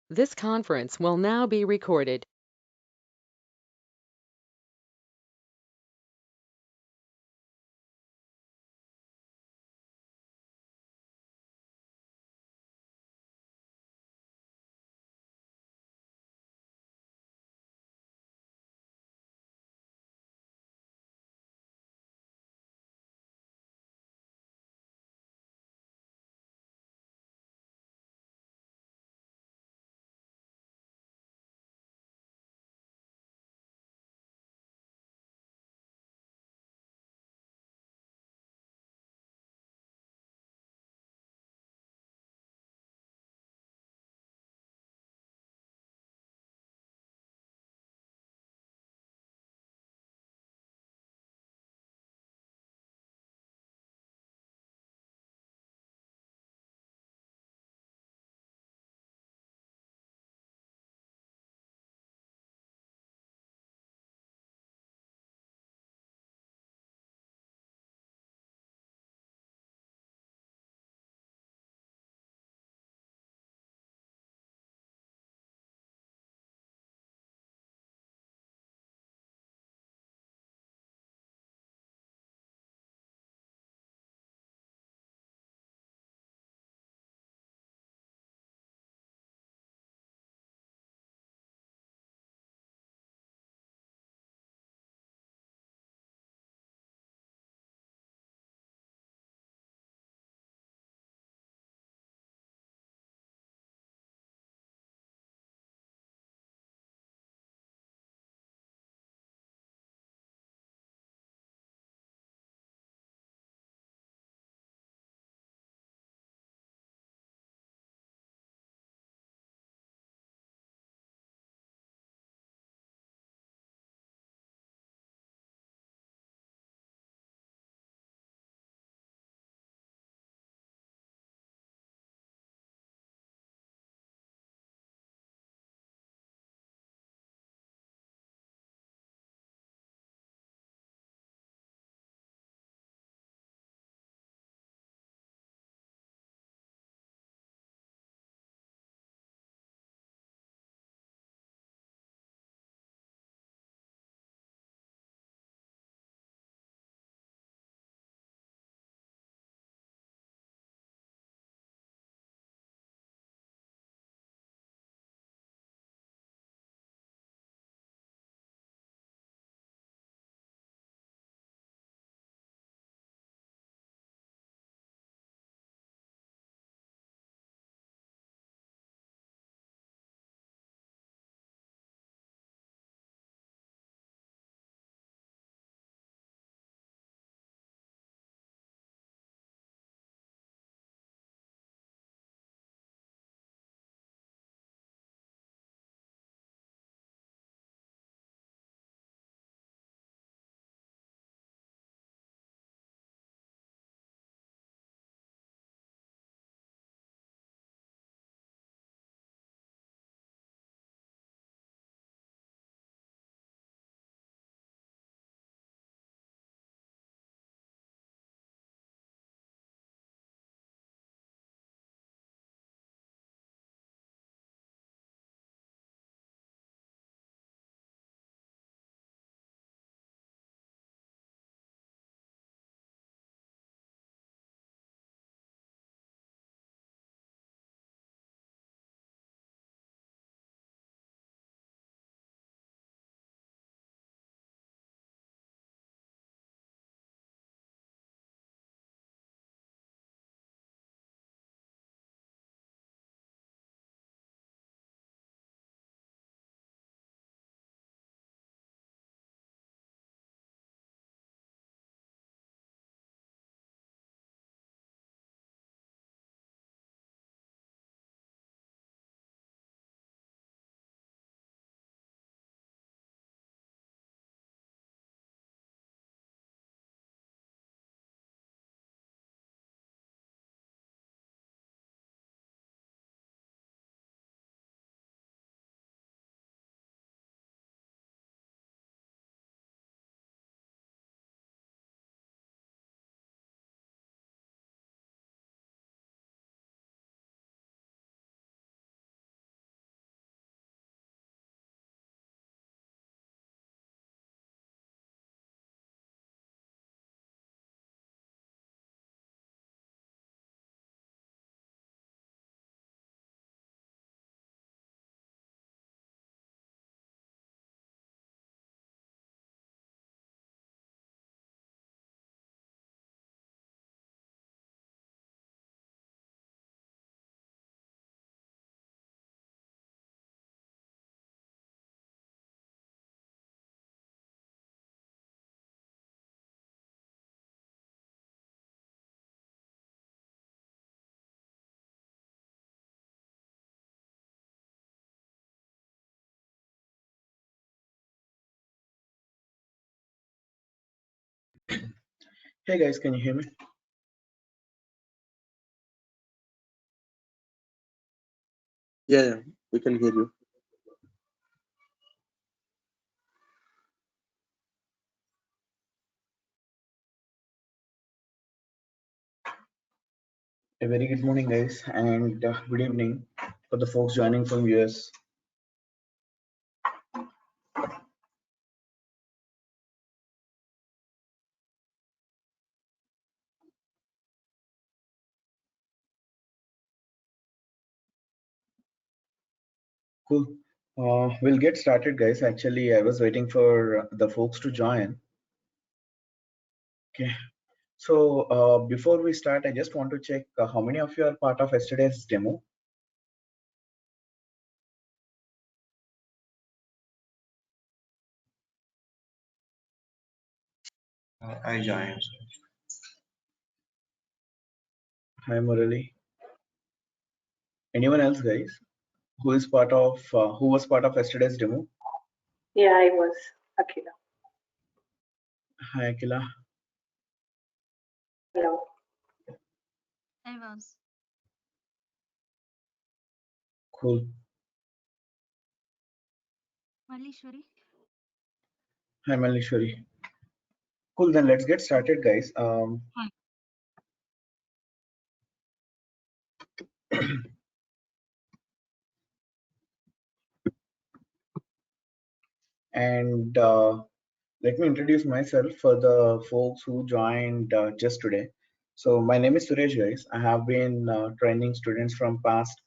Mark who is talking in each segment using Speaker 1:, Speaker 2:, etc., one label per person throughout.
Speaker 1: This conference will now be recorded.
Speaker 2: Hey guys, can you hear me?
Speaker 3: Yeah, yeah, we can hear you.
Speaker 2: A very good morning, guys, and good evening for the folks joining from US. Cool. We'll get started, guys. Actually, I was waiting for the folks to join. Okay. So before we start, I just want to check how many of you are part of yesterday's demo.
Speaker 3: I joined.
Speaker 2: Hi, Murali. Anyone else, guys, who was part of yesterday's demo?
Speaker 4: Yeah, I was Akila.
Speaker 2: Hi, Akila.
Speaker 4: Hello.
Speaker 5: I was.
Speaker 2: Cool.
Speaker 5: Malishwari.
Speaker 2: Hi, Malishwari. Cool. Then let's get started, guys.
Speaker 5: Hi.
Speaker 2: And let me introduce myself for the folks who joined just today. So my name is Suresh, guys. I have been training students from past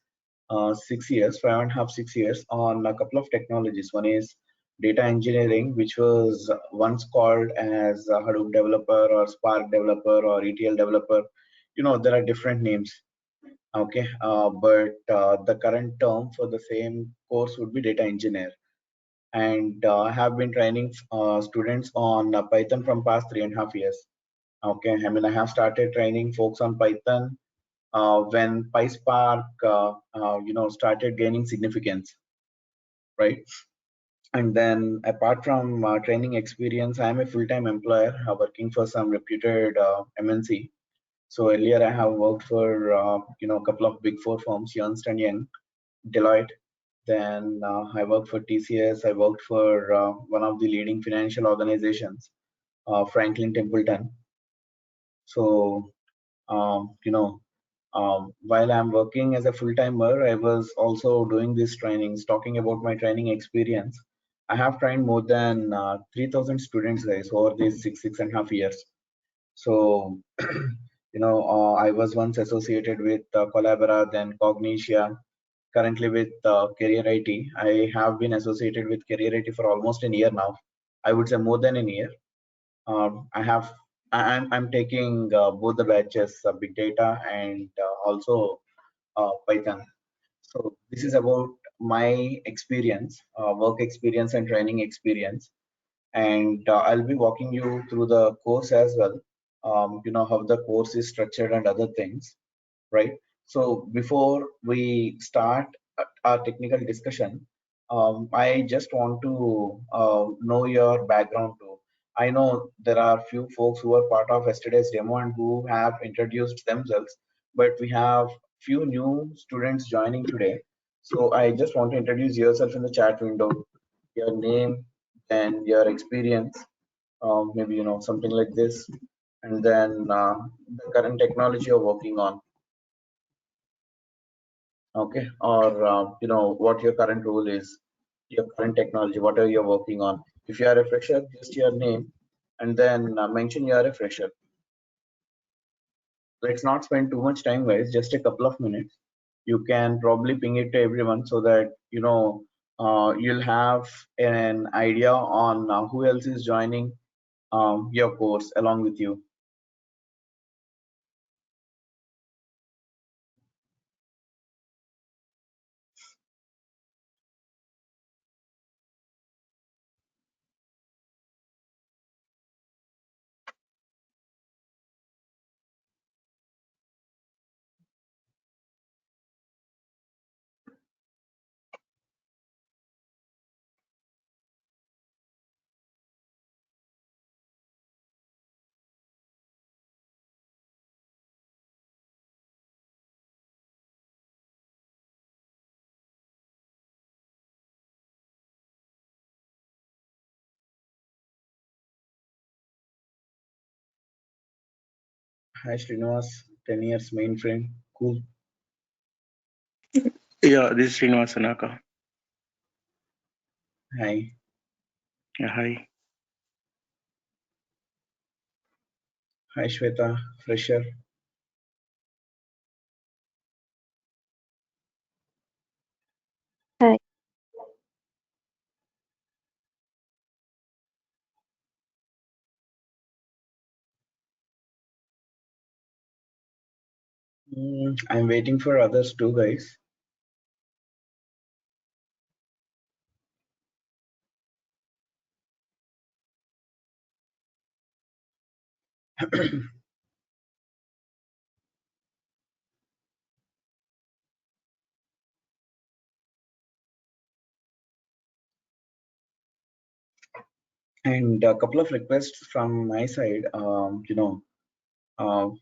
Speaker 2: 6 years, 5.5, 6 years on a couple of technologies. One is data engineering, which was once called as a Hadoop developer or Spark developer or ETL developer. You know, there are different names. Okay, but the current term for the same course would be data engineer, and I have been training students on Python from past 3.5 years. Okay, I mean I have started training folks on Python when PySpark started gaining significance, right? And then apart from training experience, I am a full-time employer working for some reputed MNC. So earlier I have worked for a couple of big four firms, Ernst and Young, Deloitte. Then I worked for TCS. I worked for one of the leading financial organizations, Franklin Templeton. So, while I'm working as a full-timer, I was also doing these trainings, talking about my training experience. I have trained more than 3,000 students, guys, over these 6.5 years. So, I was once associated with Collabora, then Cognitia, currently with Career IT. I have been associated with Career IT for almost a year now. I would say more than a year. I have, I'm taking both the batches, big data and also Python. So this is about my experience, work experience and training experience. And I'll be walking you through the course as well. How the course is structured and other things, right? So before we start our technical discussion, I just want to know your background too. I know there are few folks who are part of yesterday's demo and who have introduced themselves, but we have few new students joining today. So I just want to introduce yourself in the chat window, your name and your experience, maybe something like this, and then the current technology you're working on. Okay, or what your current role is, your current technology, whatever you're working on. If you are a fresher, just your name and then mention you are a fresher. Let's not spend too much time, guys, just a couple of minutes. You can probably ping it to everyone so that you'll have an idea on who else is joining your course along with you. Hi Srinivas, 10 years mainframe. Cool.
Speaker 3: Yeah, this is Srinivas Sanaka.
Speaker 2: Hi.
Speaker 3: Yeah, hi.
Speaker 2: Hi Shweta, fresher.
Speaker 4: Hi.
Speaker 2: I'm waiting for others too, guys. And a couple of requests from my side.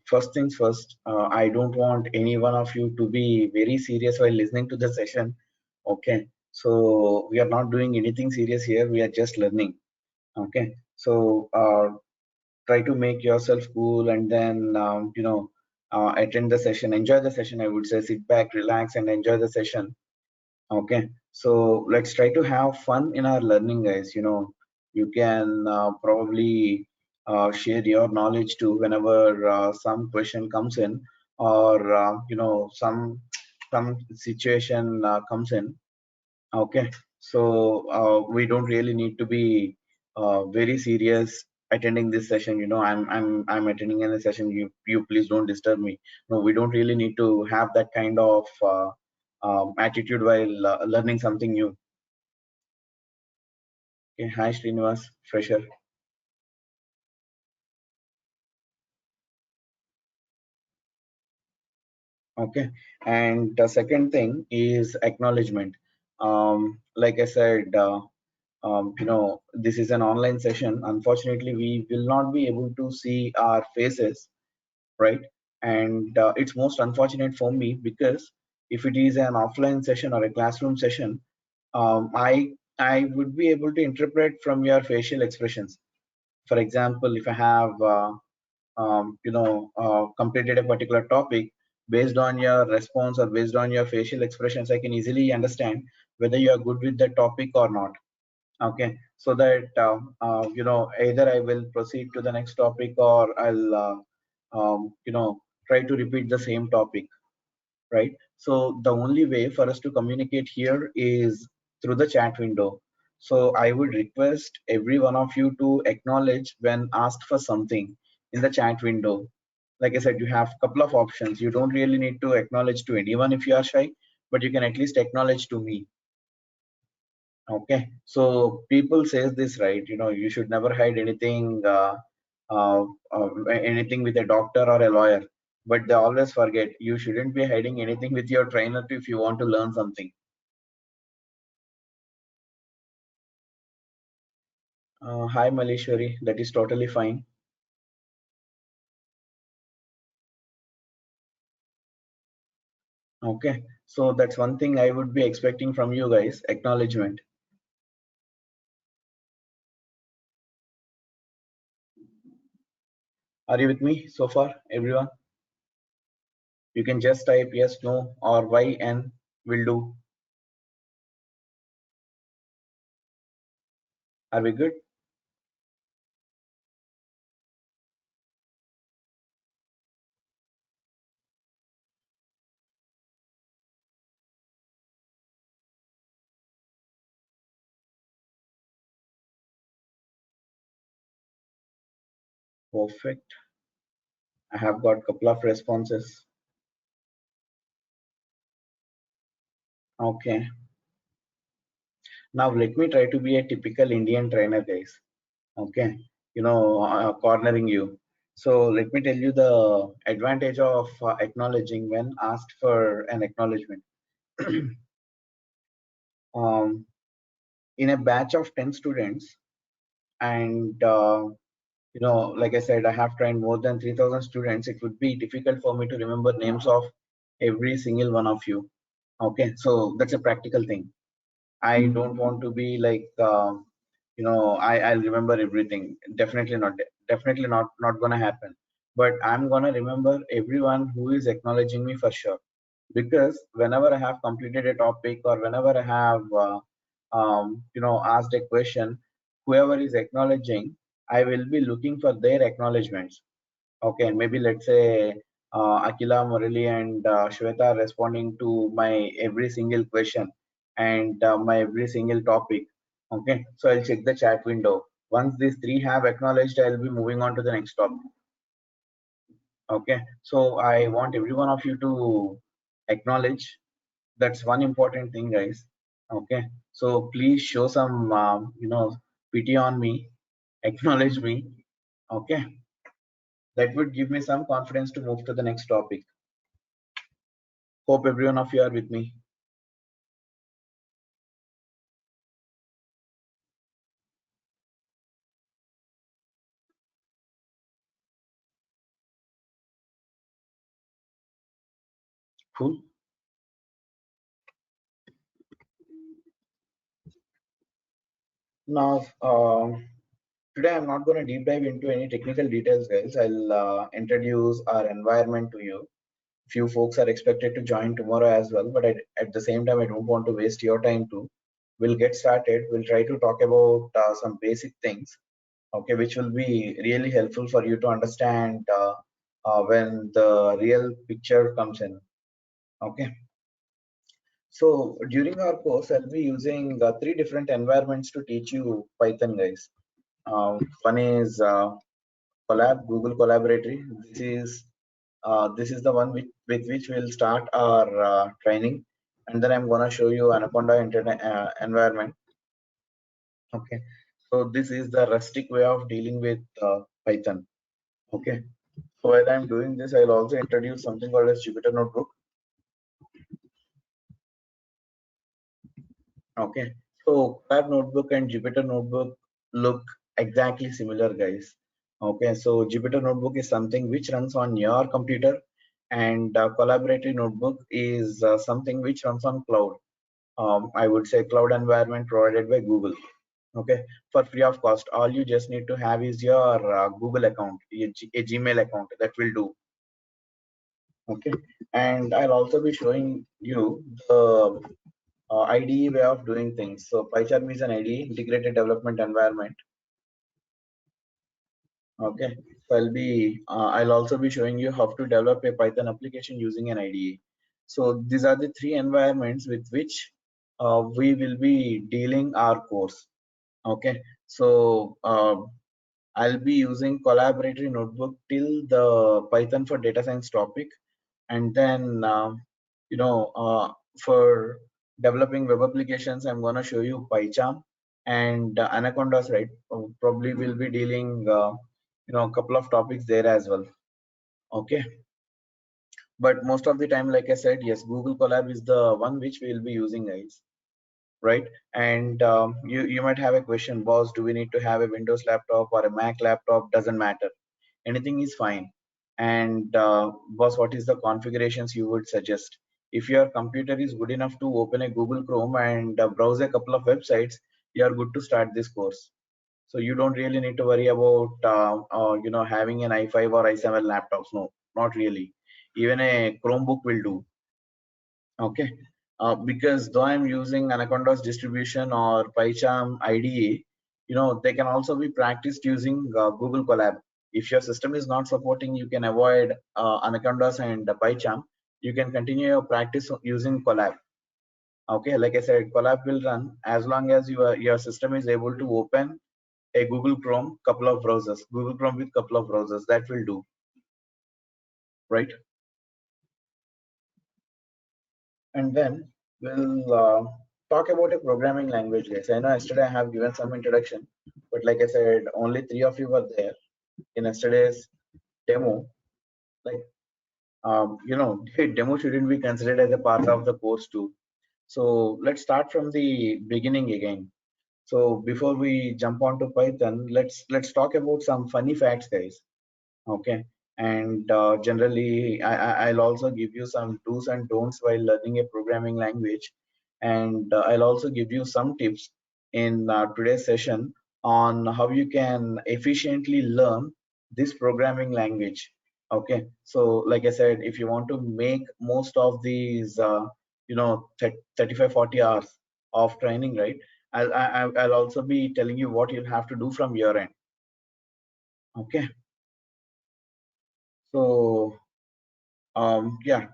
Speaker 2: First things first, I don't want any one of you to be very serious while listening to the session. Okay, so we are not doing anything serious here. We are just learning. Okay, so try to make yourself cool and then attend the session. Enjoy the session. I would say sit back, relax, and enjoy the session. Okay, so let's try to have fun in our learning, guys. You can probably share your knowledge too whenever some question comes in, or some situation comes in. Okay, so we don't really need to be very serious attending this session. I'm attending in a session. You please don't disturb me. No, we don't really need to have that kind of attitude while learning something new. Okay, hi Srinivas, fresher. Okay, and the second thing is acknowledgement. Like I said, this is an online session. Unfortunately, we will not be able to see our faces, right? And it's most unfortunate for me because if it is an offline session or a classroom session, I would be able to interpret from your facial expressions. For example, if I have completed a particular topic, based on your response or based on your facial expressions, I can easily understand whether you are good with the topic or not. Okay, so that either I will proceed to the next topic or I'll try to repeat the same topic, right? So the only way for us to communicate here is through the chat window. So I would request every one of you to acknowledge when asked for something in the chat window. Like I said, you have a couple of options. You don't really need to acknowledge to anyone if you are shy, but you can at least acknowledge to me. Okay, so people says this, right? You should never hide anything, anything with a doctor or a lawyer, but they always forget you shouldn't be hiding anything with your trainer if you want to learn something. Hi Malishwari, that is totally fine. Okay, so that's one thing I would be expecting from you guys, acknowledgement. Are you with me so far, everyone? You can just type yes, no, or why and will do. Are we good? Perfect. I have got a couple of responses. Okay. Now let me try to be a typical Indian trainer, guys. Okay, cornering you. So let me tell you the advantage of acknowledging when asked for an acknowledgement. um, in a batch of 10 students, and like I said, I have trained more than 3,000 students. It would be difficult for me to remember names of every single one of you. Okay, so that's a practical thing. I don't want to be like, I'll remember everything. Definitely not. Definitely not gonna happen. but I'm gonna remember everyone who is acknowledging me for sure. Because whenever I have completed a topic or whenever I have, asked a question, whoever is acknowledging, I will be looking for their acknowledgements. Okay, maybe let's say Akila, Murali, and Shweta are responding to my every single question and my every single topic. Okay, so I'll check the chat window. Once these three have acknowledged, I'll be moving on to the next topic. Okay, so I want every one of you to acknowledge. That's one important thing, guys. Okay, so please show some, pity on me, acknowledge me. Okay, that would give me some confidence to move to the next topic. Hope every one of you are with me. Cool. Now, today I'm not going to deep dive into any technical details, guys. I'll introduce our environment to you. Few folks are expected to join tomorrow as well, but at the same time, I don't want to waste your time too. We'll get started. We'll try to talk about some basic things, okay, which will be really helpful for you to understand when the real picture comes in. Okay. So during our course, I'll be using three different environments to teach you Python, guys. One is Collab, Google Collaboratory. This is the one with which we'll start our training, and then I'm gonna show you Anaconda internet environment. Okay, so this is the rustic way of dealing with Python. Okay, so while I'm doing this, I'll also introduce something called as Jupyter Notebook. Okay, so Collab Notebook and Jupyter Notebook look exactly similar, guys. Okay, so Jupyter Notebook is something which runs on your computer, and Collaborative Notebook is something which runs on cloud. I would say cloud environment provided by Google. Okay, for free of cost. All you just need to have is your Google account, a Gmail account. That will do. Okay, and I'll also be showing you the IDE way of doing things. So PyCharm is an IDE, integrated development environment. Okay, so I'll also be showing you how to develop a Python application using an IDE. So these are the three environments with which we will be dealing our course. Okay, so I'll be using collaboratory notebook till the Python for data science topic, and then for developing web applications, I'm gonna show you PyCharm and Anacondas, right? Probably we'll be dealing a couple of topics there as well. Okay, but most of the time, like I said, yes, Google Colab is the one which we'll be using, guys, right? And you might have a question, boss, do we need to have a Windows laptop or a Mac laptop? Doesn't matter, anything is fine. And boss, what is the configurations you would suggest? If your computer is good enough to open a Google Chrome and browse a couple of websites, you are good to start this course. So you don't really need to worry about having an i5 or i7 laptops. No, not really. Even a Chromebook will do. Okay, because though I'm using Anaconda's distribution or PyCharm IDE, they can also be practiced using Google Colab. If your system is not supporting, you can avoid Anaconda's and PyCharm. You can continue your practice using Colab. Okay, like I said, Colab will run as long as your system is able to open a Google Chrome, couple of browsers, Google Chrome with couple of browsers. That will do, right? And then we'll talk about a programming language, guys. I know yesterday I have given some introduction, but like I said, only three of you were there in yesterday's demo. Like, demo shouldn't be considered as a part of the course too. So let's start from the beginning again. So before we jump onto Python, let's talk about some funny facts, guys. Okay, and generally I'll also give you some do's and don'ts while learning a programming language, and I'll also give you some tips in today's session on how you can efficiently learn this programming language. Okay, so like I said, if you want to make most of these, 35-40 hours of training, right? I'll also be telling you what you'll have to do from your end. Okay, so yeah,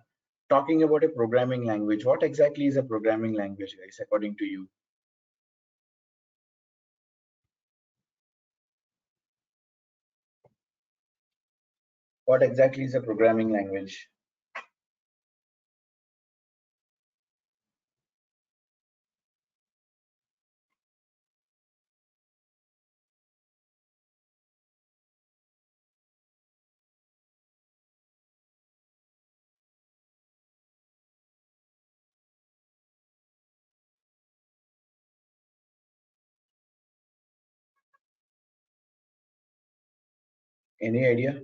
Speaker 2: talking about a programming language, what exactly is a programming language, guys, according to you? What exactly is a programming language? Any idea?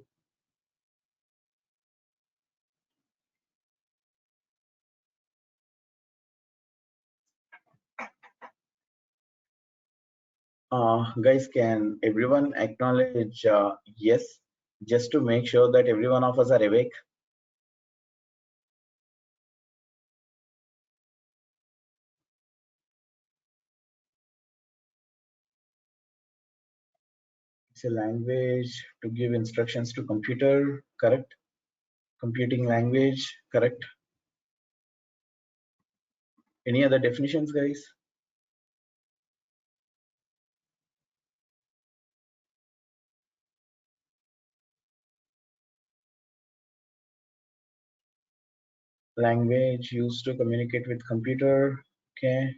Speaker 2: Guys, can everyone acknowledge yes, just to make sure that every one of us are awake? It's a language to give instructions to computer, correct? Computing language, correct? Any other definitions, guys? Language used to communicate with computer, okay.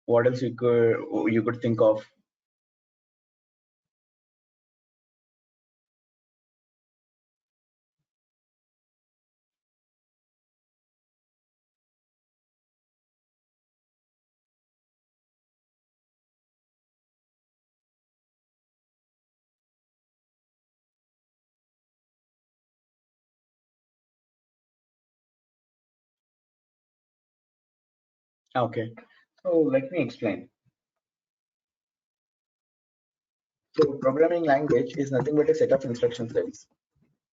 Speaker 2: What else you could think of? Okay, so let me explain. So programming language is nothing but a set of instructions, guys.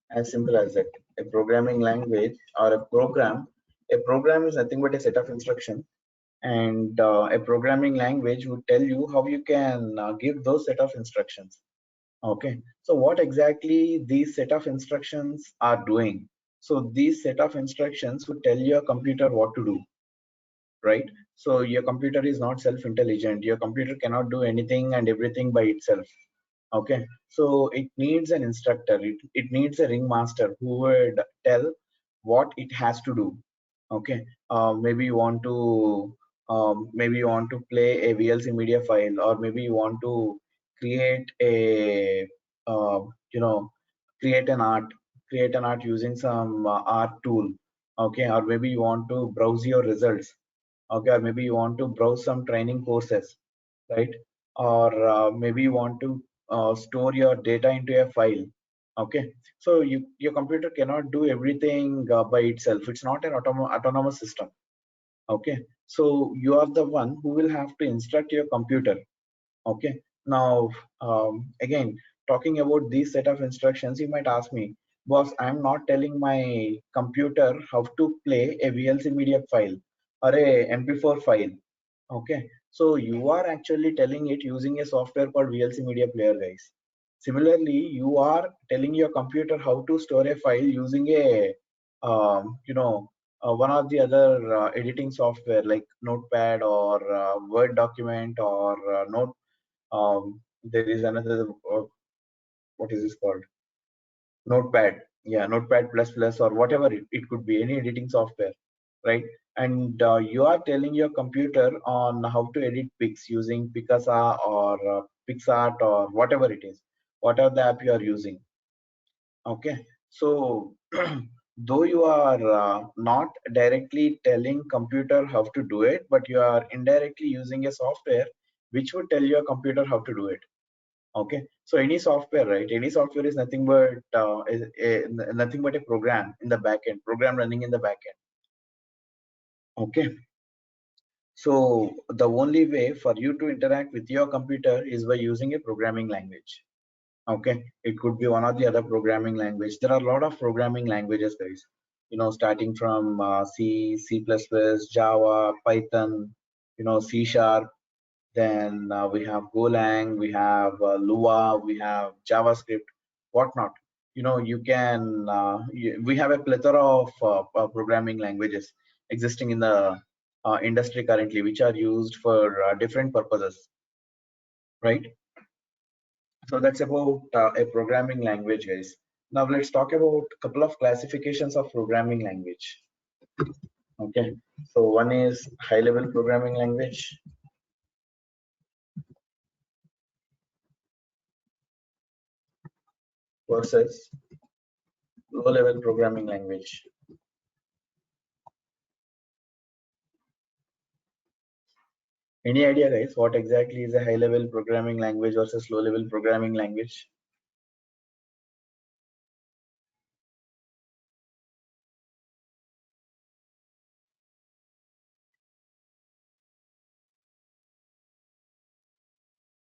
Speaker 2: As simple as that. A programming language or a program is nothing but a set of instructions, and a programming language would tell you how you can give those set of instructions. Okay, so what exactly these set of instructions are doing? So these set of instructions would tell your computer what to do, right? So your computer is not self-intelligent. Your computer cannot do anything and everything by itself. Okay, so it needs an instructor. It needs a ringmaster who would tell what it has to do. Okay, maybe you want to play a VLC media file, or maybe you want to create a uh, you know create an art using some art tool. Okay, or maybe you want to browse your results. Okay, or maybe you want to browse some training courses, right? Or maybe you want to store your data into a file. Okay, so your computer cannot do everything by itself. It's not an autonomous system. Okay, so you are the one who will have to instruct your computer. Okay, now again, talking about these set of instructions, you might ask me, boss, I'm not telling my computer how to play a VLC media file or a MP4 file. Okay, so you are actually telling it using a software called VLC Media Player, guys. Similarly, you are telling your computer how to store a file using a, one of the other editing software like Notepad or Word document or Note. There is another, what is this called? Notepad. Yeah, Notepad plus plus or whatever it could be, any editing software, right? And you are telling your computer on how to edit pics using Picasa or PixArt or whatever it is, whatever the app you are using. Okay, so though you are not directly telling computer how to do it, but you are indirectly using a software which would tell your computer how to do it. Okay, so any software, right? Any software is nothing but nothing but a program in the backend, program running in the backend. Okay, so the only way for you to interact with your computer is by using a programming language. Okay, it could be one or the other programming language. There are a lot of programming languages, guys. Starting from C, C++, Java, Python, C Sharp. Then we have Golang, we have Lua, we have JavaScript, whatnot. We have a plethora of programming languages existing in the industry currently, which are used for different purposes, right? So that's about a programming language, guys. Now let's talk about a couple of classifications of programming language. Okay, so one is high-level programming language. Versus low-level programming language. Any idea, guys, what exactly is a high-level programming language versus low-level programming language?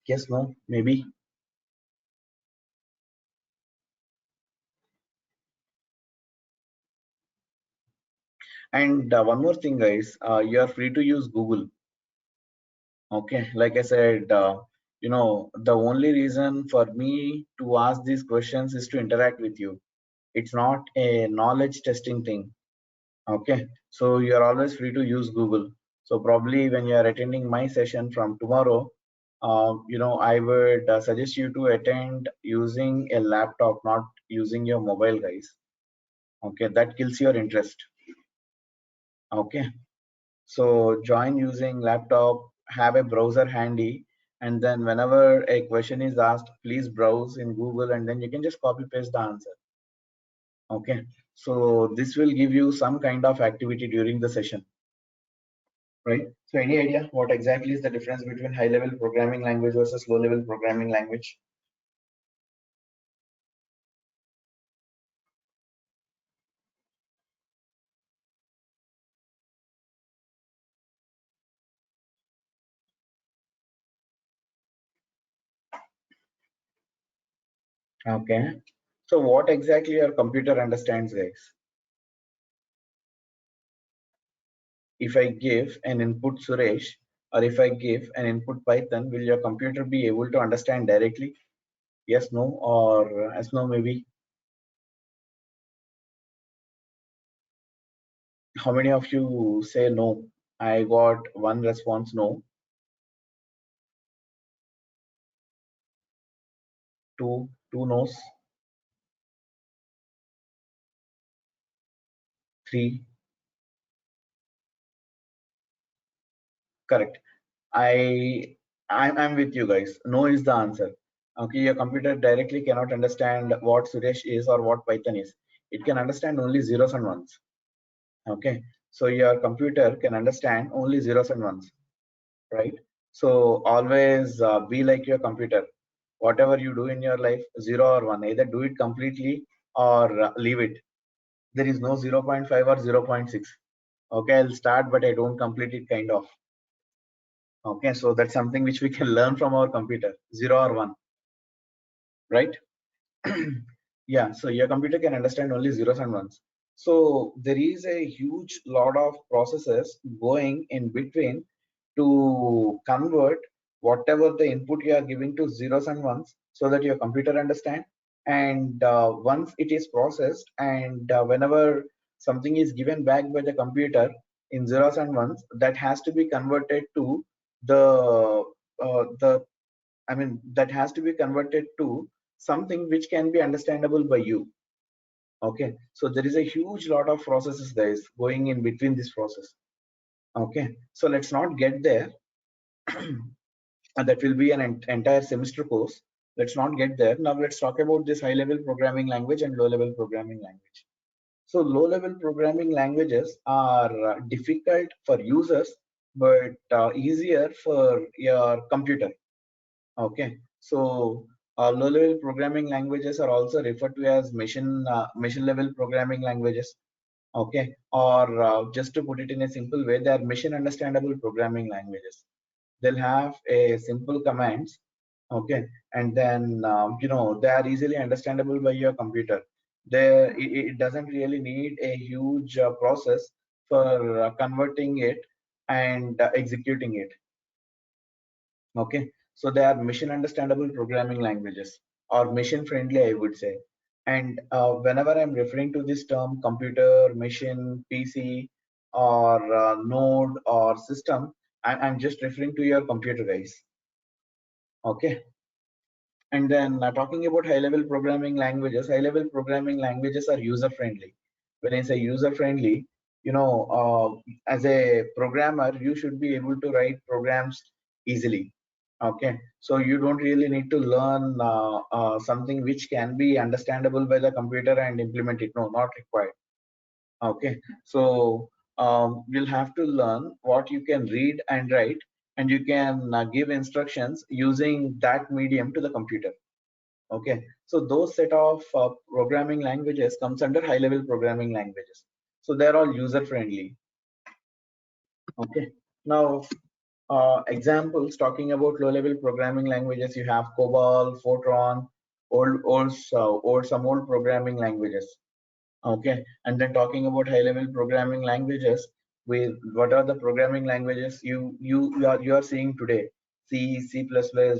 Speaker 2: Yes, no, maybe. And one more thing, guys, you are free to use Google. Okay, like I said, the only reason for me to ask these questions is to interact with you. It's not a knowledge testing thing. Okay, so you're always free to use Google. So probably when you are attending my session from tomorrow, I would suggest you to attend using a laptop, not using your mobile, guys. Okay, that kills your interest. Okay, so join using laptop, have a browser handy, and then whenever a question is asked, please browse in Google, and then you can just copy paste the answer. Okay, so this will give you some kind of activity during the session, right? So any idea what exactly is the difference between high level programming language versus low level programming language? Okay, so what exactly your computer understands, guys? If I give an input Suresh, or if I give an input Python, will your computer be able to understand directly? Yes, no, or as no, maybe. How many of you say no? I got one response, no. Two no's. Three. Correct. I'm with you guys. No is the answer. Okay, your computer directly cannot understand what Suresh is or what Python is. It can understand only zeros and ones. Okay, so your computer can understand only zeros and ones, right? So always be like your computer. Whatever you do in your life, zero or one, either do it completely or leave it. There is no 0.5 or 0.6. Okay, I'll start, but I don't complete it, kind of. Okay, so that's something which we can learn from our computer, zero or one, right? Yeah, so your computer can understand only zeros and ones. So there is a huge lot of processes going in between to convert whatever the input you are giving to zeros and ones so that your computer understand. And once it is processed, and whenever something is given back by the computer in zeros and ones, that has to be converted to the that has to be converted to something which can be understandable by you. Okay, so there is a huge lot of processes guys going in between this process. Okay, so let's not get there. And that will be an entire semester course. Let's not get there. Now let's talk about this high level programming language and low level programming language. So low level programming languages are difficult for users but easier for your computer. Okay, so low level programming languages are also referred to as machine level programming languages. Okay, or just to put it in a simple way, they are machine understandable programming languages. They'll have a simple commands Okay, and then they are easily understandable by your computer. It doesn't really need a huge process for converting it and executing it. Okay, so they are mission understandable programming languages, or mission friendly, I would say. And whenever I'm referring to this term computer, machine, PC, or node or system, I'm just referring to your computer, guys. Okay. And then talking about high-level programming languages, high-level programming languages are user-friendly. When I say user-friendly, as a programmer, you should be able to write programs easily. Okay, so you don't really need to learn something which can be understandable by the computer and implement it. No, not required. Okay, so you'll have to learn what you can read and write, and you can give instructions using that medium to the computer. Okay, so those set of programming languages comes under high level programming languages. So they're all user friendly. Okay, now examples talking about low level programming languages, you have COBOL, Fortran, or some old programming languages. Okay, and then talking about high level programming languages, with what are the programming languages you are seeing today? C, C++,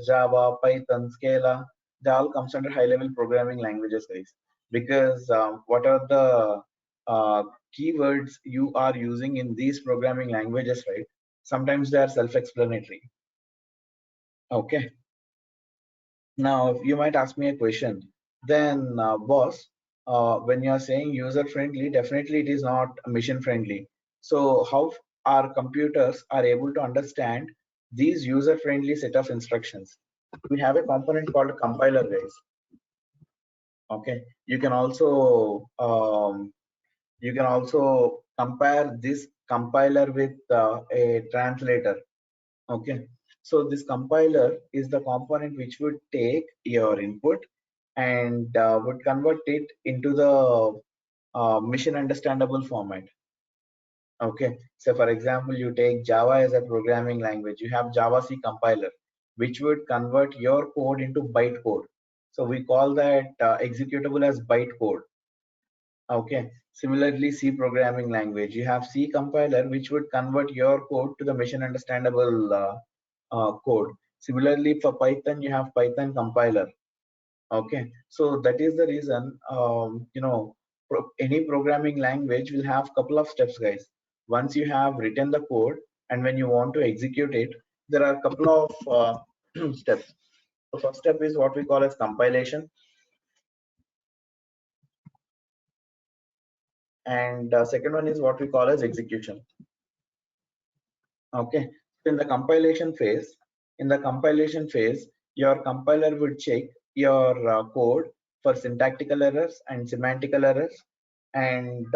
Speaker 2: Java, Python, Scala, they all comes under high level programming languages, guys. Because what are the uh, keywords you are using in these programming languages, right? Sometimes they are self-explanatory. Okay, now you might ask me a question. Then, boss, when you are saying user friendly, definitely it is not mission friendly. So how our computers are able to understand these user friendly set of instructions? We have a component called compiler, guys. Okay, you can also compare this compiler with a translator. Okay, so this compiler is the component which would take your input and would convert it into the mission understandable format. Okay, so for example, you take Java as a programming language, you have Java C compiler, which would convert your code into byte code. So we call that executable as byte code. Okay, similarly, C programming language, you have C compiler, which would convert your code to the machine understandable code. Similarly, for Python, you have Python compiler. Okay, so that is the reason, any programming language will have couple of steps, guys. Once you have written the code and when you want to execute it, there are a couple of steps. The first step is what we call as compilation, and second one is what we call as execution. Okay, in the compilation phase, your compiler would check your code for syntactical errors and semantical errors, and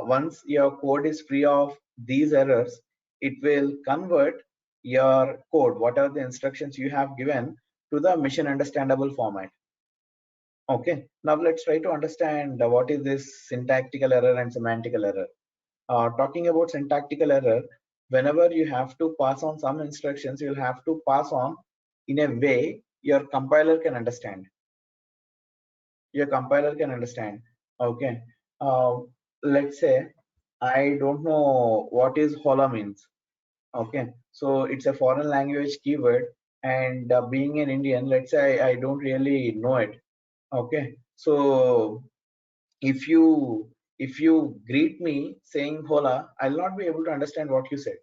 Speaker 2: once your code is free of these errors, it will convert your code, what are the instructions you have given, to the mission understandable format. Okay, now let's try to understand what is this syntactical error and semantical error. Talking about syntactical error, whenever you have to pass on some instructions, you'll have to pass on in a way your compiler can understand. Your compiler can understand. Okay. Let's say I don't know what is hola means. Okay. So it's a foreign language keyword, and being an Indian, let's say I don't really know it. Okay. So if you greet me saying hola, I'll not be able to understand what you said.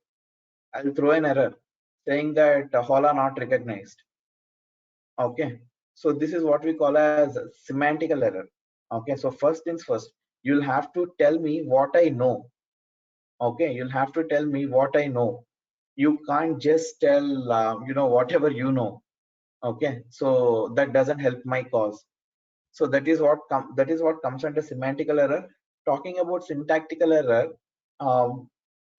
Speaker 2: I'll throw an error saying that hola not recognized. Okay, so this is what we call as semantical error. Okay, so first things first, you'll have to tell me what I know. Okay, you'll have to tell me what I know. You can't just tell whatever you know. Okay, so that doesn't help my cause. So that is what comes under semantical error. Talking about syntactical error,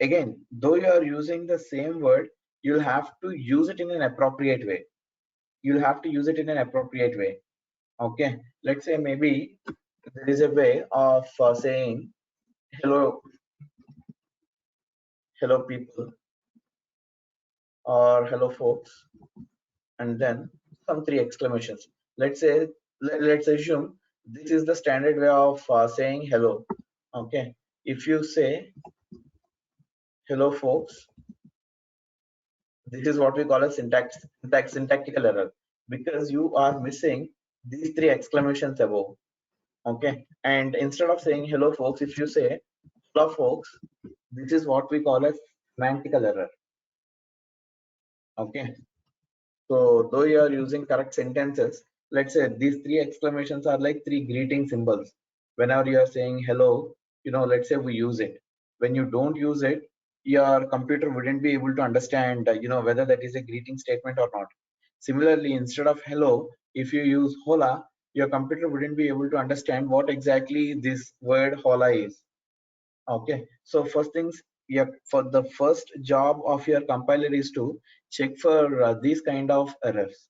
Speaker 2: again, though you are using the same word, you'll have to use it in an appropriate way. You'll have to use it in an appropriate way. Okay, let's say maybe there is a way of saying hello, hello people, or hello folks, and then some three exclamations. Let's say, let's assume this is the standard way of saying hello. Okay, if you say hello folks, this is what we call a syntactical error, because you are missing these three exclamations above. Okay, and instead of saying hello folks, if you say hello folks, this is what we call a semantical error. Okay, so though you are using correct sentences, let's say these three exclamations are like three greeting symbols. Whenever you are saying hello, let's say we use it. When you don't use it, your computer wouldn't be able to understand, whether that is a greeting statement or not. Similarly, instead of hello, if you use hola, your computer wouldn't be able to understand what exactly this word hola is. Okay, so first things, yeah, for the first job of your compiler is to check for these kind of errors.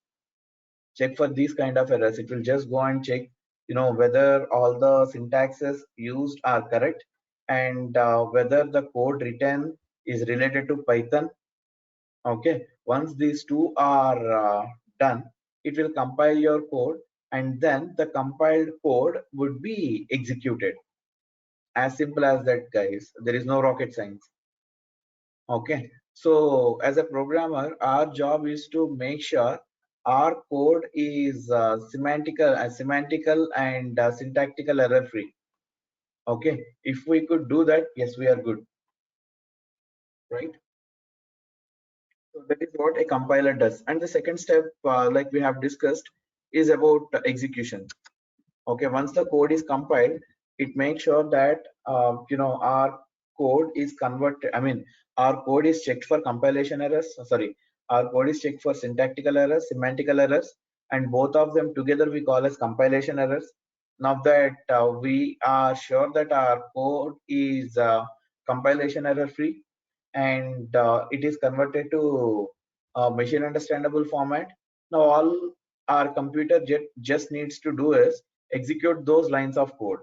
Speaker 2: Check for these kind of errors. It will just go and check, whether all the syntaxes used are correct, and whether the code written is related to Python. Okay, once these two are done, it will compile your code, and then the compiled code would be executed. As simple as that, guys. There is no rocket science. Okay, so as a programmer, our job is to make sure our code is semantical and syntactical error free. Okay, if we could do that, yes, we are good, right? So that is what a compiler does. And the second step, like we have discussed, is about execution. Okay, once the code is compiled, it makes sure that our code is converted. I mean, our code is checked for compilation errors. Sorry, our code is checked for syntactical errors, semantical errors, and both of them together we call as compilation errors. Now that we are sure that our code is compilation error free, and it is converted to machine understandable format, now all our computer just needs to do is execute those lines of code.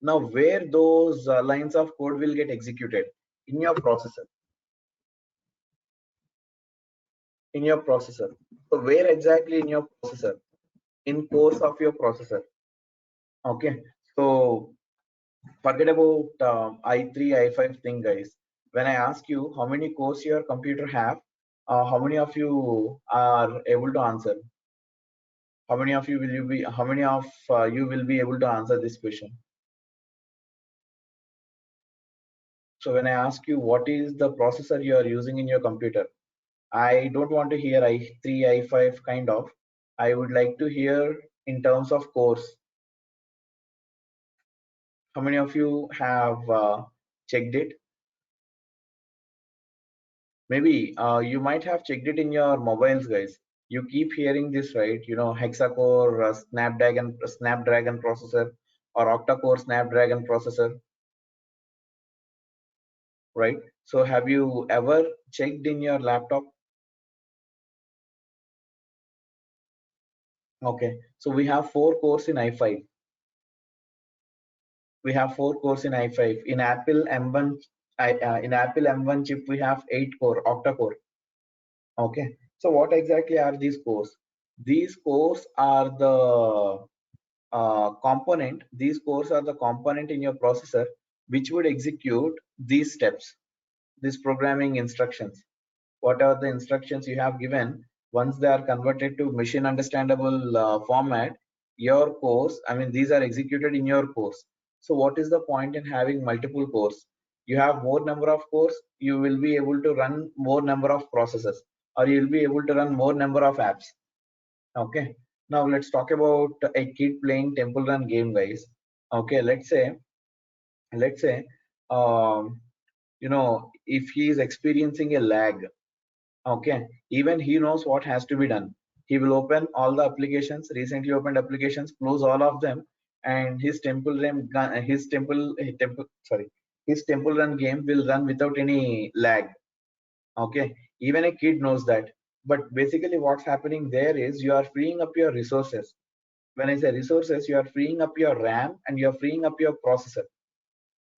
Speaker 2: Now where those lines of code will get executed? In your processor. In your processor. So where exactly in your processor? In course of your processor. Okay, so forget about i3 i5 thing, guys. When I ask you how many cores your computer have, how many of you are able to answer? How many of you will you be? How many of you will be able to answer this question? So when I ask you what is the processor you are using in your computer, I don't want to hear i3, i5 kind of. I would like to hear in terms of cores. How many of you have checked it? Maybe you might have checked it in your mobiles, guys. You keep hearing this, right? Hexa-core Snapdragon processor, or octa-core Snapdragon processor, right? So have you ever checked in your laptop? Okay, so we have 4 cores in i5. We have 4 cores in i5. In Apple M1 chip, we have 8 core, octa-core. Okay, so what exactly are these cores? These cores are the component. These cores are the component in your processor which would execute these steps, these programming instructions. Whatever the instructions you have given, once they are converted to machine understandable format, your cores, I mean, these are executed in your cores. So what is the point in having multiple cores? You have more number of cores, you will be able to run more number of processes, or you will be able to run more number of apps. Okay, now let's talk about a kid playing temple run game, guys. Okay, let's say if he is experiencing a lag. Okay, even he knows what has to be done. He will open all the applications, recently opened applications, close all of them, and his temple run game will run without any lag. Okay, even a kid knows that. But basically what's happening there is you are freeing up your resources. When I say resources, you are freeing up your RAM and you are freeing up your processor.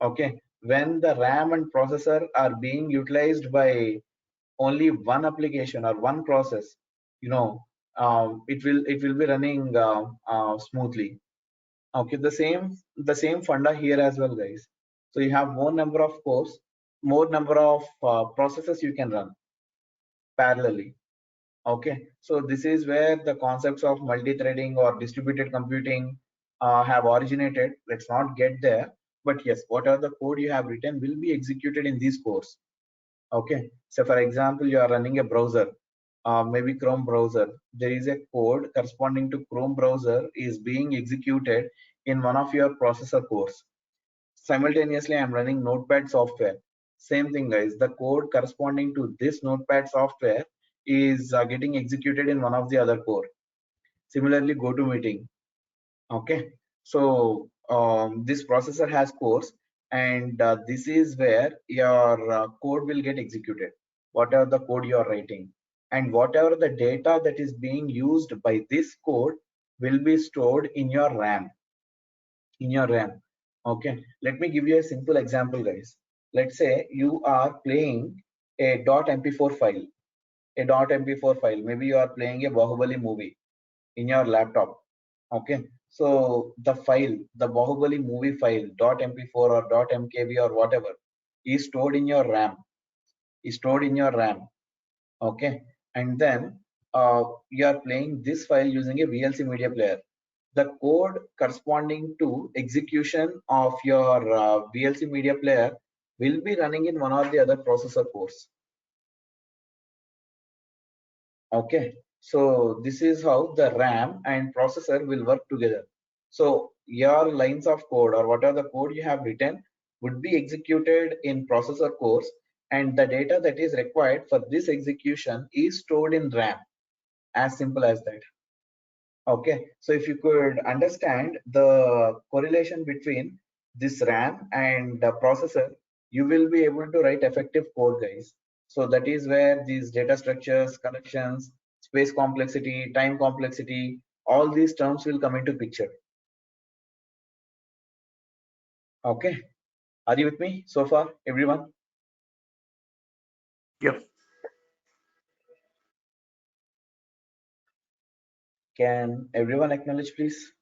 Speaker 2: Okay, when the RAM and processor are being utilized by only one application or one process, it will be running smoothly. Okay, the same funda here as well, guys. So you have more number of cores, more number of processes you can run parallelly. Okay, so this is where the concepts of multi-threading or distributed computing have originated. Let's not get there, but yes, whatever the code you have written will be executed in these cores. Okay, so for example, you are running a browser, maybe Chrome browser. There is a code corresponding to Chrome browser is being executed in one of your processor cores. Simultaneously, I'm running Notepad software. Same thing, guys. The code corresponding to this Notepad software is getting executed in one of the other core. Similarly, GoToMeeting. Okay, so this processor has cores, and this is where your code will get executed. Whatever the code you are writing, and whatever the data that is being used by this code will be stored in your RAM. In your RAM. Okay, let me give you a simple example, guys. Let's say you are playing a .mp4 file. A .mp4 file. Maybe you are playing a Bahubali movie in your laptop. Okay, so the file, the Bahubali movie file .mp4 or .mkv or whatever is stored in your RAM. Is stored in your RAM. Okay, and then you are playing this file using a VLC media player. The code corresponding to execution of your VLC media player will be running in one or the other processor cores. Okay, so this is how the RAM and processor will work together. So your lines of code or whatever the code you have written would be executed in processor cores, and the data that is required for this execution is stored in RAM. As simple as that. Okay, so if you could understand the correlation between this RAM and the processor, you will be able to write effective code, guys. So that is where these data structures, connections, space complexity, time complexity, all these terms will come into picture. Okay, are you with me so far, everyone?
Speaker 3: Yep.
Speaker 2: Can everyone acknowledge, please?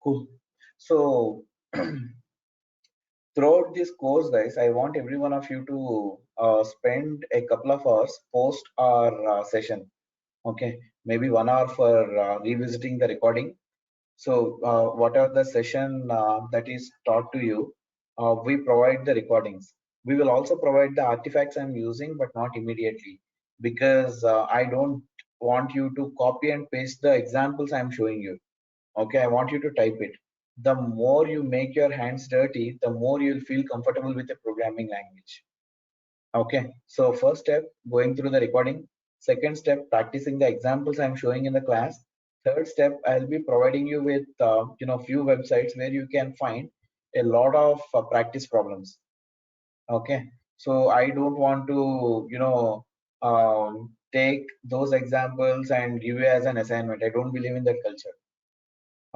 Speaker 2: Cool. So throughout this course, guys, I want every one of you to spend a couple of hours post our session. Okay, maybe 1 hour for revisiting the recording. So whatever the session that is taught to you, we provide the recordings. We will also provide the artifacts I'm using, but not immediately, because I don't want you to copy and paste the examples I'm showing you. Okay, I want you to type it. The more you make your hands dirty, the more you'll feel comfortable with the programming language. Okay, so first step, going through the recording. Second step, practicing the examples I'm showing in the class. Third step, I'll be providing you with few websites where you can find a lot of practice problems. Okay, so I don't want to take those examples and give you as an assignment. I don't believe in that culture.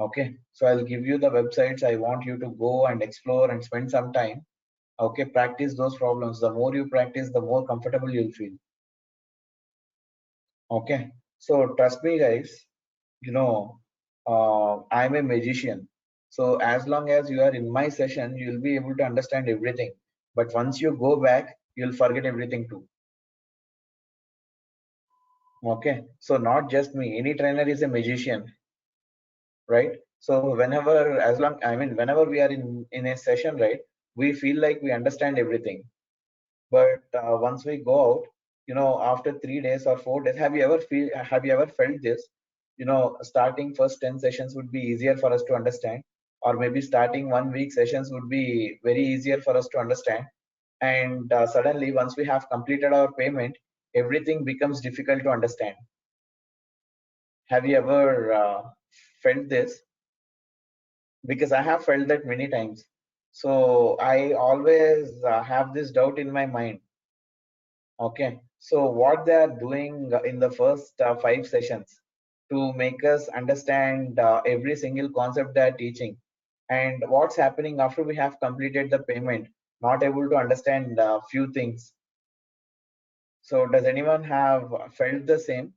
Speaker 2: Okay, so I'll give you the websites. I want you to go and explore and spend some time. Okay, practice those problems. The more you practice, the more comfortable you'll feel. Okay, so trust me, guys, I'm a magician. So as long as you are in my session, you'll be able to understand everything. But once you go back, you'll forget everything too. Okay, so not just me, any trainer is a magician, right? So whenever we are in a session, right, we feel like we understand everything. But once we go out, after 3 days or 4 days, have you ever felt this? Starting first 10 sessions would be easier for us to understand, or maybe starting 1 week sessions would be very easier for us to understand. And suddenly, once we have completed our payment, everything becomes difficult to understand. Have you ever felt this? Because I have felt that many times. So I always have this doubt in my mind. Okay, so what they are doing in the first 5 sessions to make us understand every single concept they are teaching, and what's happening after we have completed the payment, not able to understand few things. So does anyone have felt the same?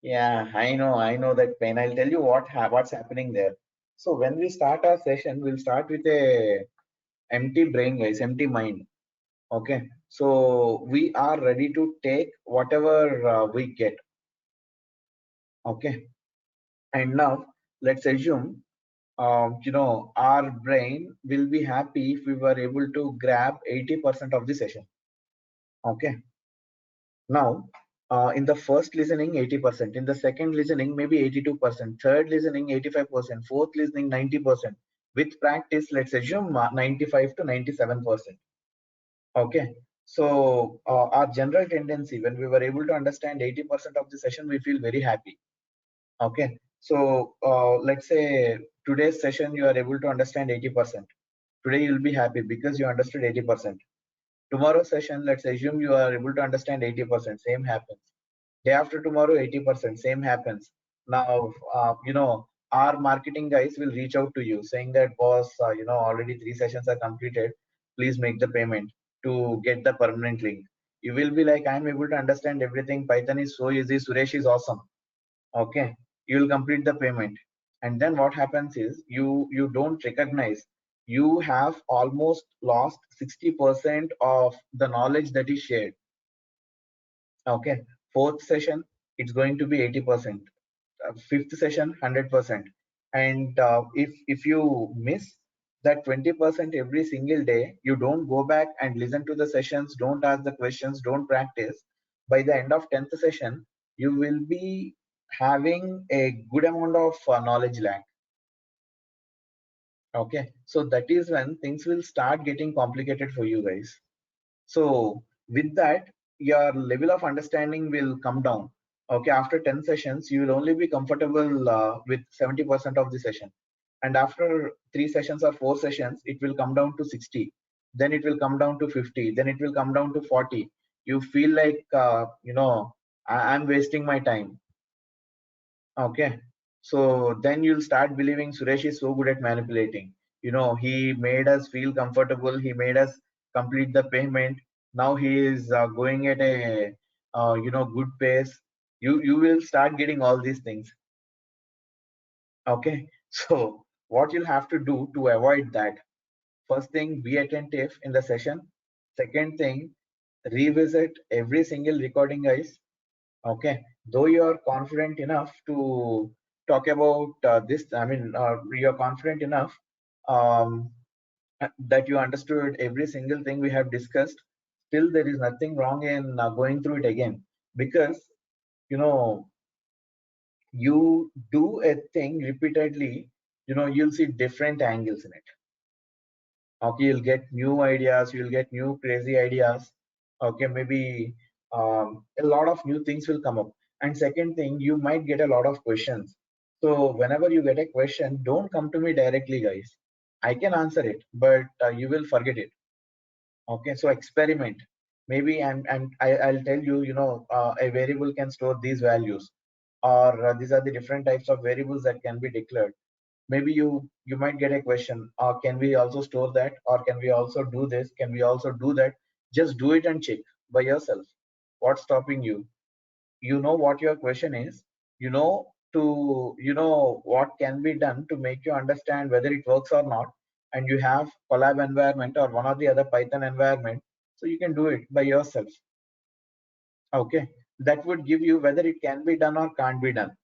Speaker 2: Yeah, I know that pain. I'll tell you what's happening there. So when we start our session, we'll start with a empty brain, guys, empty mind. Okay, so we are ready to take whatever we get. Okay, and now let's assume, our brain will be happy if we were able to grab 80% of the session. Okay, now in the first listening 80%, in the second listening maybe 82%, third listening 85%, fourth listening 90%. With practice, let's assume 95 to 97%. Okay, so our general tendency when we were able to understand 80% of the session, we feel very happy. Okay, so let's say today's session you are able to understand 80%. Today you'll be happy because you understood 80%. Tomorrow's session, let's assume you are able to understand 80%. Same happens. Day after tomorrow, 80%. Same happens. Now, our marketing guys will reach out to you saying that, boss, already 3 sessions are completed. Please make the payment to get the permanent link. You will be like, I'm able to understand everything. Python is so easy. Suresh is awesome. Okay, you will complete the payment. And then what happens is you don't recognize you have almost lost 60% of the knowledge that is shared. Okay, fourth session it's going to be 80%, fifth session 100%, and if you miss that 20% every single day, you don't go back and listen to the sessions, don't ask the questions, don't practice, by the end of 10th session you will be having a good amount of knowledge lack. Okay, so that is when things will start getting complicated for you guys. So with that, your level of understanding will come down. Okay, after 10 sessions, you will only be comfortable with 70% of the session. And after 3 sessions or 4 sessions, it will come down to 60. Then it will come down to 50. Then it will come down to 40. You feel like, I'm wasting my time. Okay, so then you'll start believing Suresh is so good at manipulating. He made us feel comfortable. He made us complete the payment. Now he is going at a good pace. You will start getting all these things. Okay, so what you'll have to do to avoid that? First thing, be attentive in the session. Second thing, revisit every single recording, guys. Okay, though you are confident enough to talk about this, you're confident enough um, that you understood every single thing we have discussed, still there is nothing wrong in going through it again, because you know you do a thing repeatedly, you'll see different angles in it. Okay, you'll get new ideas, you'll get new crazy ideas. Okay, maybe a lot of new things will come up. And second thing, you might get a lot of questions. So whenever you get a question, don't come to me directly, guys. I can answer it, but you will forget it. Okay, so experiment. Maybe I'll tell you, a variable can store these values, or these are the different types of variables that can be declared. Maybe you might get a question, can we also store that, or can we also do this, can we also do that? Just do it and check by yourself. What's stopping you? You know what your question is, what can be done to make you understand whether it works or not, and you have collab environment or one or the other Python environment, so you can do it by yourself. Okay, that would give you whether it can be done or can't be done.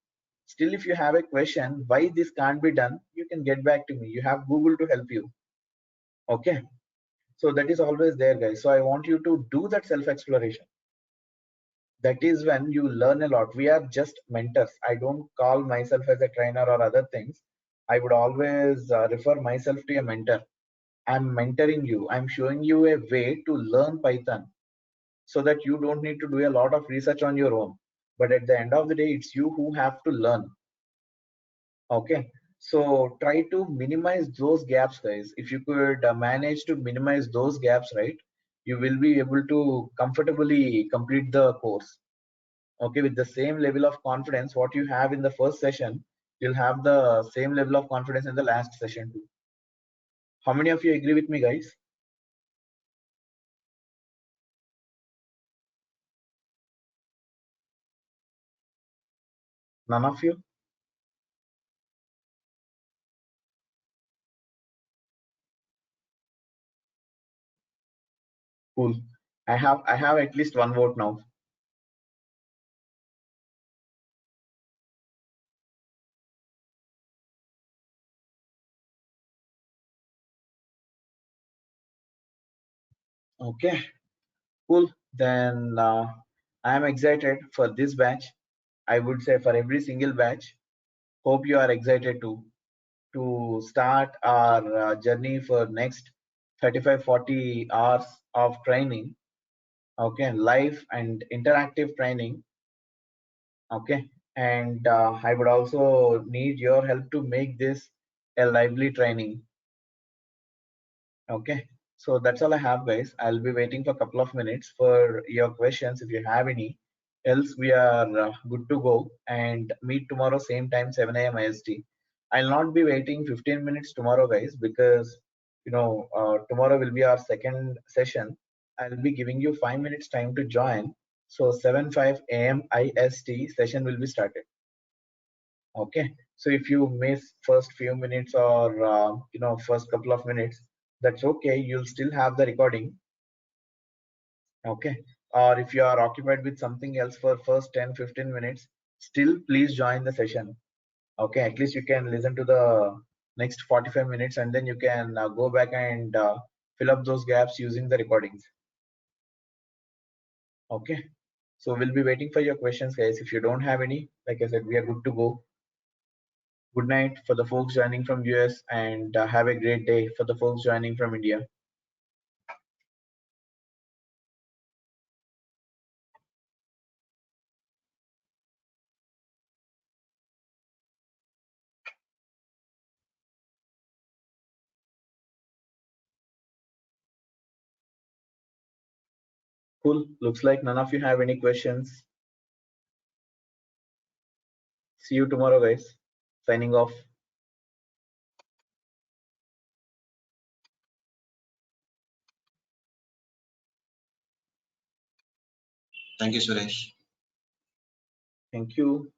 Speaker 2: Still, if you have a question why this can't be done, you can get back to me. You have Google to help you. Okay, so that is always there, guys. So I want you to do that self exploration. That is when you learn a lot. We are just mentors. I don't call myself as a trainer or other things. I would always refer myself to a mentor. I'm mentoring you. I'm showing you a way to learn Python so that you don't need to do a lot of research on your own. But at the end of the day, it's you who have to learn. Okay, So try to minimize those gaps, guys. If you could manage to minimize those gaps, right, you will be able to comfortably complete the course. Okay, with the same level of confidence what you have in the first session, you'll have the same level of confidence in the last session too. How many of you agree with me, guys? None of you? Cool. I have at least one vote now. Okay, cool. Then I am excited for this batch. I would say for every single batch. Hope you are excited to start our journey for next 35-40 hours of training. Okay, live and interactive training. Okay, and I would also need your help to make this a lively training. Okay, so that's all I have, guys. I'll be waiting for a couple of minutes for your questions if you have any. Else we are good to go and meet tomorrow same time 7 a.m. IST. I'll not be waiting 15 minutes tomorrow, guys, because tomorrow will be our second session. I'll be giving you 5 minutes time to join. So 7:05 a.m. IST session will be started. Okay, so if you miss first few minutes or first couple of minutes, that's okay, you'll still have the recording. Okay, or if you are occupied with something else for first 10-15 minutes, still please join the session. Okay, at least you can listen to the next 45 minutes and then you can go back and fill up those gaps using the recordings. Okay, so we'll be waiting for your questions, guys. If you don't have any, like I said, we are good to go. Good night for the folks joining from US, and have a great day for the folks joining from India. Cool. Looks like none of you have any questions. See you tomorrow, guys. Signing off.
Speaker 6: Thank you, Suresh.
Speaker 2: Thank you.